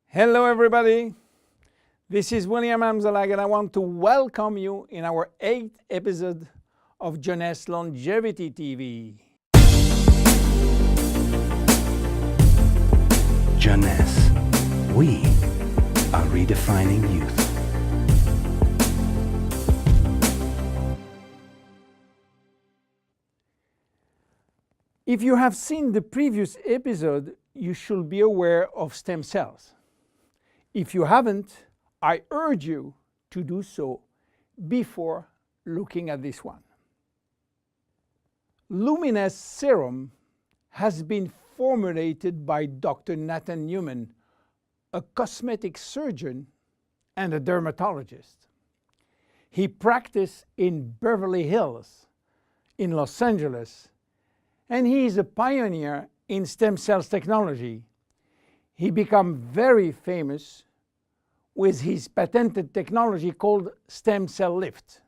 Hello everybody, this is William Amzalag and I want to welcome you in our 8th episode of Jeunesse Longevity TV. Jeunesse, we are redefining youth. If you have seen the previous episode, you should be aware of stem cells. If you haven't, I urge you to do so before looking at this one. Luminesce serum has been formulated by Dr. Nathan Newman, a cosmetic surgeon and a dermatologist. He practiced in Beverly Hills, in Los Angeles, and he is a pioneer in stem cells technology. He became very famous with his patented technology called stem cell lift.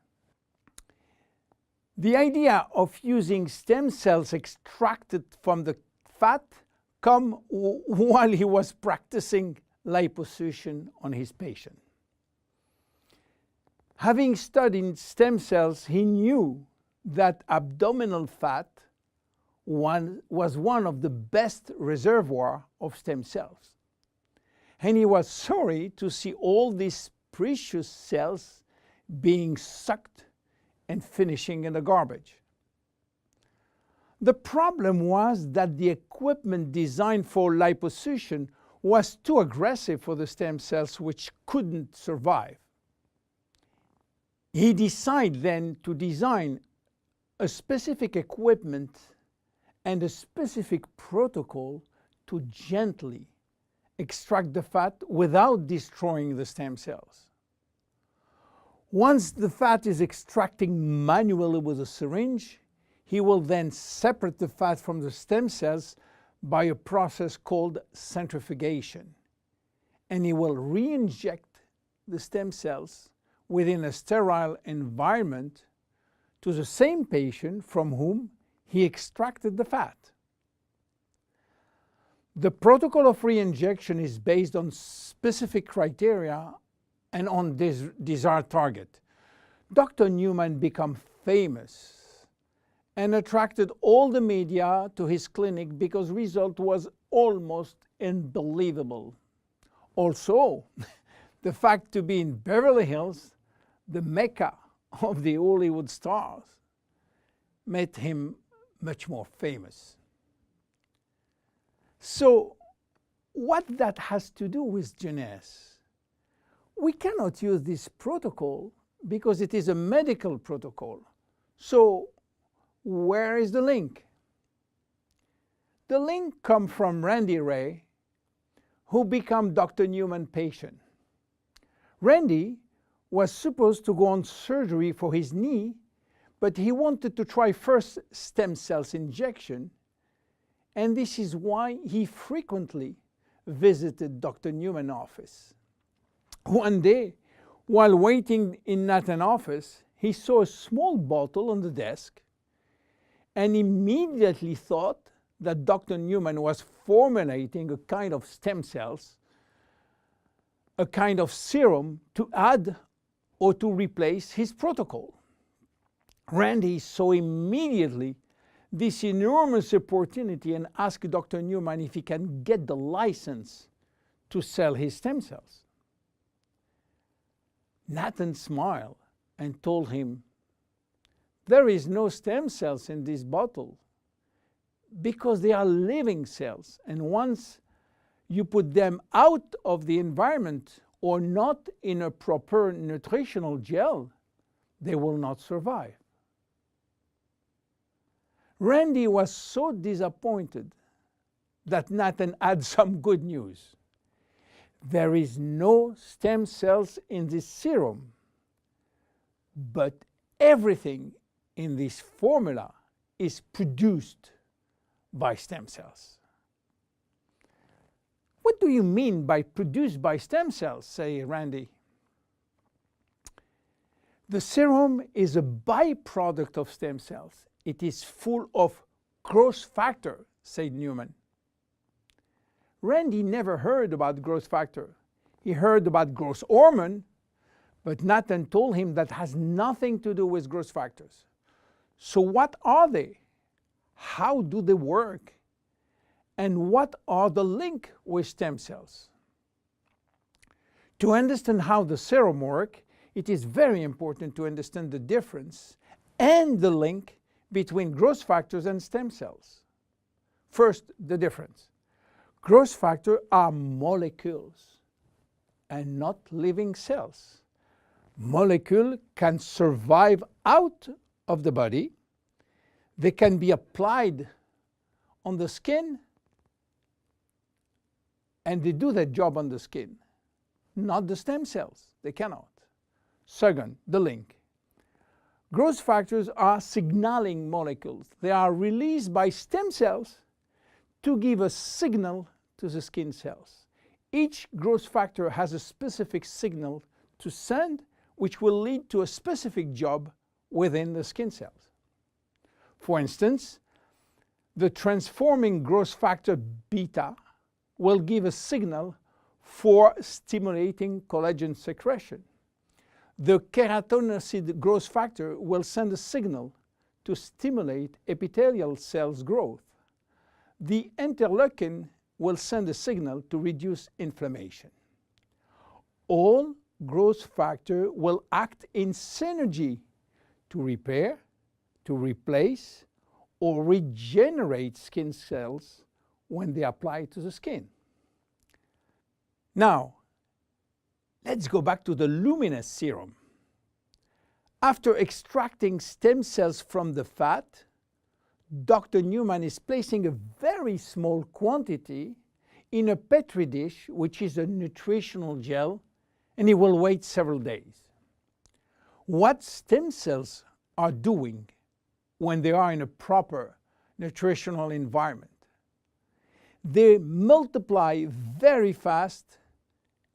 The idea of using stem cells extracted from the fat came while he was practicing liposuction on his patient. Having studied stem cells, he knew that abdominal fat was one of the best reservoirs of stem cells. And he was sorry to see all these precious cells being sucked and finishing in the garbage. The problem was that the equipment designed for liposuction was too aggressive for the stem cells, which couldn't survive. He decided then to design a specific equipment and a specific protocol to gently extract the fat without destroying the stem cells. Once the fat is extracted manually with a syringe, he will then separate the fat from the stem cells by a process called centrifugation. And he will re-inject the stem cells within a sterile environment to the same patient from whom he extracted the fat. The protocol of re-injection is based on specific criteria and on this desired target. Dr. Newman became famous and attracted all the media to his clinic because result was almost unbelievable. Also, the fact to be in Beverly Hills, the mecca of the Hollywood stars, made him much more famous. So, what that has to do with Jeunesse? We cannot use this protocol because it is a medical protocol. So, where is the link? The link comes from Randy Ray, who became Dr. Newman's patient. Randy was supposed to go on surgery for his knee, but he wanted to try first stem cells injection, and this is why he frequently visited Dr. Newman's office. One day, while waiting in Nathan's office, he saw a small bottle on the desk and immediately thought that Dr. Newman was formulating a kind of stem cells, a kind of serum to add or to replace his protocol. Randy saw immediately this enormous opportunity and asked Dr. Newman if he can get the license to sell his stem cells. Nathan smiled and told him, "There is no stem cells in this bottle because they are living cells, and once you put them out of the environment or not in a proper nutritional gel, they will not survive." Randy was so disappointed that Nathan had some good news. There is no stem cells in this serum, but everything in this formula is produced by stem cells. What do you mean by produced by stem cells, say Randy? The serum is a byproduct of stem cells. It is full of growth factor, said Newman. Randy never heard about growth factor. He heard about growth hormone, but Nathan told him that has nothing to do with growth factors. So what are they? How do they work? And what are the link with stem cells? To understand how the serum works, it is very important to understand the difference and the link between growth factors and stem cells. First, the difference. Growth factors are molecules and not living cells. Molecules can survive out of the body. They can be applied on the skin, and they do their job on the skin. Not the stem cells. They cannot. Second, the link. Growth factors are signaling molecules. They are released by stem cells to give a signal to the skin cells. Each growth factor has a specific signal to send, which will lead to a specific job within the skin cells. For instance, the transforming growth factor beta will give a signal for stimulating collagen secretion. The keratinocyte growth factor will send a signal to stimulate epithelial cells growth. The interleukin will send a signal to reduce inflammation. All growth factors will act in synergy to repair, to replace, or regenerate skin cells when they apply to the skin. Now, let's go back to the Luminesce serum. After extracting stem cells from the fat, Dr. Newman is placing a very small quantity in a Petri dish, which is a nutritional gel, and he will wait several days. What stem cells are doing when they are in a proper nutritional environment? They multiply very fast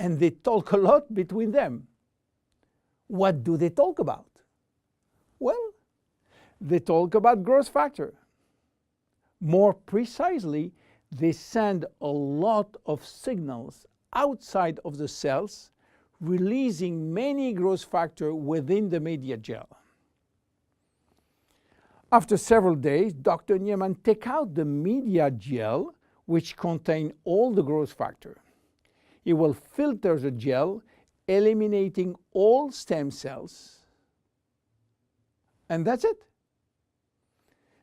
and they talk a lot between them. What do they talk about? Well, they talk about growth factor. More precisely, they send a lot of signals outside of the cells, releasing many growth factors within the media gel. After several days, Dr. Newman takes out the media gel, which contains all the growth factor. He will filter the gel, eliminating all stem cells, and that's it.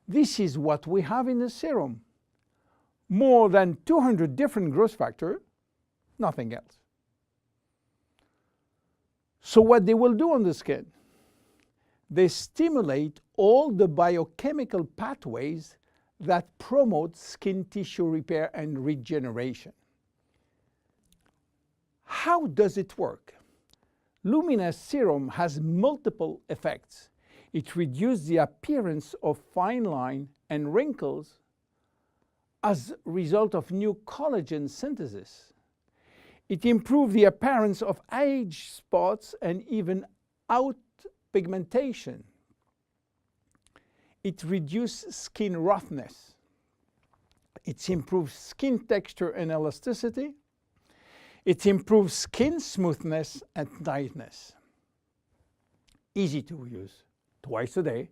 This is what we have in the serum. More than 200 different growth factors, nothing else. So what they will do on the skin? They stimulate all the biochemical pathways that promote skin tissue repair and regeneration. How does it work? Luminesce serum has multiple effects. It reduces the appearance of fine lines and wrinkles as a result of new collagen synthesis. It improves the appearance of age spots and even out pigmentation. It reduces skin roughness. It improves skin texture and elasticity. It improves skin smoothness and tightness. Easy to use. Twice a day.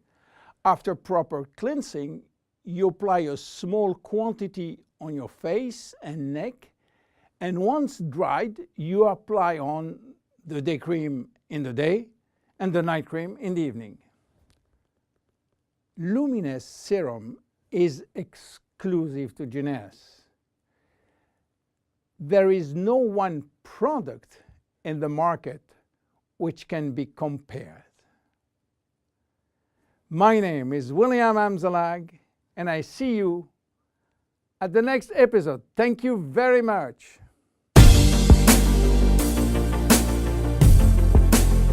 After proper cleansing, you apply a small quantity on your face and neck, and once dried, you apply on the day cream in the day and the night cream in the evening. Luminesce serum is exclusive to Jeunesse. There is no one product in the market which can be compared. My name is William Amzalag, and I see you at the next episode. Thank you very much.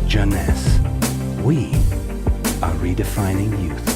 Jeunesse. We are redefining youth.